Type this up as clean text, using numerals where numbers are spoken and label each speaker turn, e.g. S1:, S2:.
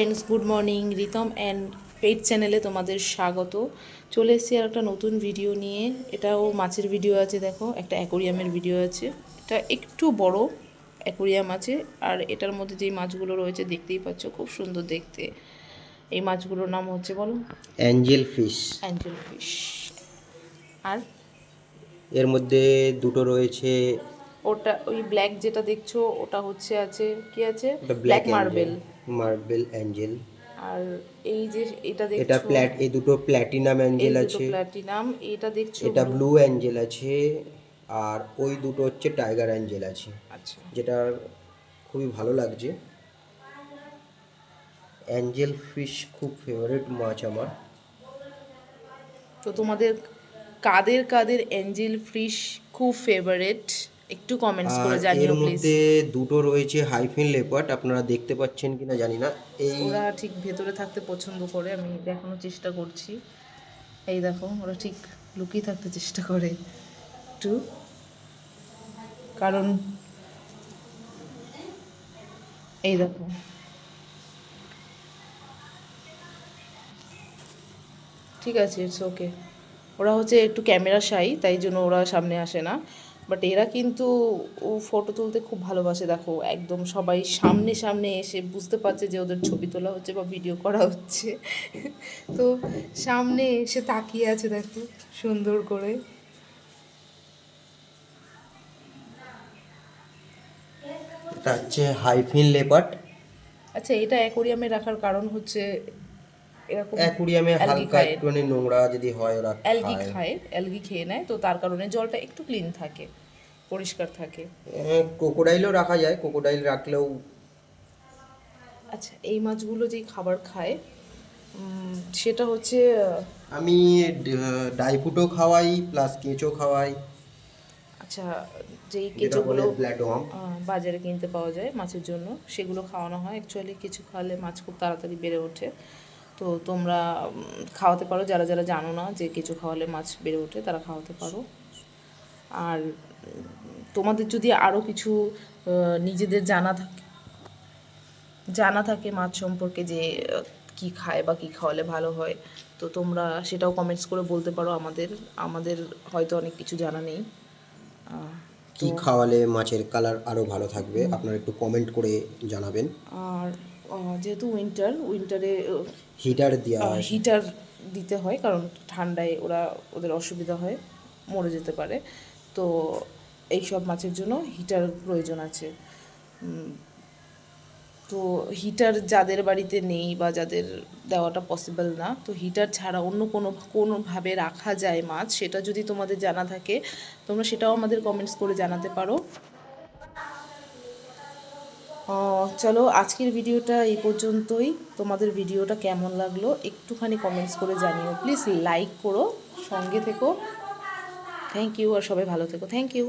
S1: Friends, good morning. Ritam and pet চ্যানেলে তোমাদের স্বাগত। চলে এসেছি আর একটা নতুন ভিডিও নিয়ে। এটাও মাছের ভিডিও আছে, দেখো একটা অ্যাকোরিয়ামের ভিডিও আছে। এটা একটু বড় অ্যাকোরিয়াম আছে, আর এটার মধ্যে যেই মাছগুলো রয়েছে দেখতেই পাচ্ছ, খুব সুন্দর দেখতে। এই মাছগুলোর নাম হচ্ছে, বলো?
S2: Angel fish.
S1: Angel fish. আর
S2: এর মধ্যে দুটো রয়েছে।
S1: ওটা ওই ব্ল্যাক যেটা দেখছো ওটা হচ্ছে আছে, কি আছে?
S2: ওটা
S1: black
S2: black angel,
S1: marble.
S2: Marble angel.
S1: আর এই যে এটা
S2: এটা
S1: দেখছো,
S2: এই দুটো প্ল্যাটিনাম
S1: এই
S2: অ্যাঞ্জেল
S1: দুটো
S2: আছে।
S1: প্ল্যাটিনাম। এটা দেখছো
S2: এটা
S1: ব্লু।
S2: ব্লু অ্যাঞ্জেল আছে। আর ওই দুটো হচ্ছে টাইগার অ্যাঞ্জেল আছে,
S1: আচ্ছা,
S2: যেটা খুবই ভালো লাগছে। অ্যাঞ্জেল ফিশ খুব ফেভারিট মাছ আমার।
S1: তো তোমাদের কাদের কাদের অ্যাঞ্জেল ফিশ খুব ফেভারিট একটু কমেন্টস
S2: আর
S1: করে
S2: এর
S1: জানিও প্লিজ।
S2: মধ্যে দুটো রয়েছে হাইফিন লেপার্ড, আপনারা দেখতে পাচ্ছেন কিনা জানি না। এই
S1: ওরা ঠিক ভেতরে থাকতে পছন্দ করে, আমি দেখানোর চেষ্টা করছি। এই দেখো, ওরা ঠিক লুকিয়ে থাকতে চেষ্টা করে একটু, কারণ এই দেখো, ঠিক আছে, ইটস ওকে। ওরা হচ্ছে একটু ক্যামেরা শাই, তাই জন্য ওরা সামনে আসে না। বাট এরা কিন্তু ও ফটো তুলতে খুব ভালোবাসে। দেখো, একদম সবাই সামনে সামনে এসে বুঝতে পারছে যে ওদের ছবি তোলা হচ্ছে বা ভিডিও করা হচ্ছে। তো সামনে এসে তাকিয়ে আছে, দেখো সুন্দর করে।
S2: এটা হচ্ছে হাইফিন লেপার্ড।
S1: আচ্ছা, এটা অ্যাকোরিয়ামে রাখার কারণ হচ্ছে এরকম
S2: অ্যাকুরিয়ামে
S1: অ্যালগি
S2: হালকা
S1: খায়।
S2: একটুখানি নোংরা যদি হয় ওরা
S1: অ্যালগি
S2: খায়।
S1: খায়, অ্যালগি খেয়ে নেয়, তো তার কারণে জলটা একটু ক্লিন থাকে, পরিষ্কার থাকে।
S2: ক্রোকোডাইলও রাখা যায়, ক্রোকোডাইল রাখলেও।
S1: আচ্ছা, এই মাছগুলো যেই খাবার খায় সেটা হচ্ছে
S2: আমি ডাইফুটও খাওয়াই, প্লাস কেঁচো খাওয়াই,
S1: আচ্ছা, যেই
S2: যেটা বলে
S1: কেঁচোগুলো
S2: ব্ল্যাড ওয়ার্ম।
S1: বাজারে কিনতে পাওয়া যায় মাছের জন্য, সেগুলো খাওয়ানো হয়। অ্যাকচুয়ালি কিছু খাওয়ালে মাছ খুব তাড়াতাড়ি বেড়ে ওঠে। তো তোমরা খাওয়াতে পারো, যারা যারা জানো না যে কিছু খাওয়ালে মাছ বেড়ে ওঠে, তারা খাওয়াতে পারো। আর তোমাদের যদি আরও কিছু নিজেদের জানা থাকে মাছ সম্পর্কে, যে কি খায় বা কি খাওয়ালে ভালো হয়, তো তোমরা সেটাও কমেন্টস করে বলতে পারো। আমাদের আমাদের হয়তো অনেক কিছু জানা নেই।
S2: কি
S1: তো
S2: খাওয়ালে মাছের কালার আরও ভালো থাকবে, আপনারা একটু কমেন্ট করে জানাবেন।
S1: আর যেহেতু উইন্টারে
S2: হিটার দেওয়া আছে।
S1: হিটার দিতে হয়, কারণ ঠান্ডায় ওদের অসুবিধা হয়, মরে যেতে পারে। তো এই সব মাছের জন্য হিটার প্রয়োজন আছে। তো হিটার যাদের বাড়িতে নেই বা যাদের দেওয়াটা পসিবল না, তো হিটার ছাড়া অন্য কোনোভাবে রাখা যায় মাছ, সেটা যদি তোমাদের জানা থাকে, তোমরা সেটাও আমাদের কমেন্টস করে জানাতে পারো। চলো, আজকের ভিডিওটা এই পর্যন্তই। তোমাদের ভিডিওটা কেমন লাগলো একটুখানি কমেন্টস করে জানিও প্লিজ। লাইক করো, সঙ্গে থেকো। থ্যাংক ইউ, আর সবাই ভালো থেকো। Thank you.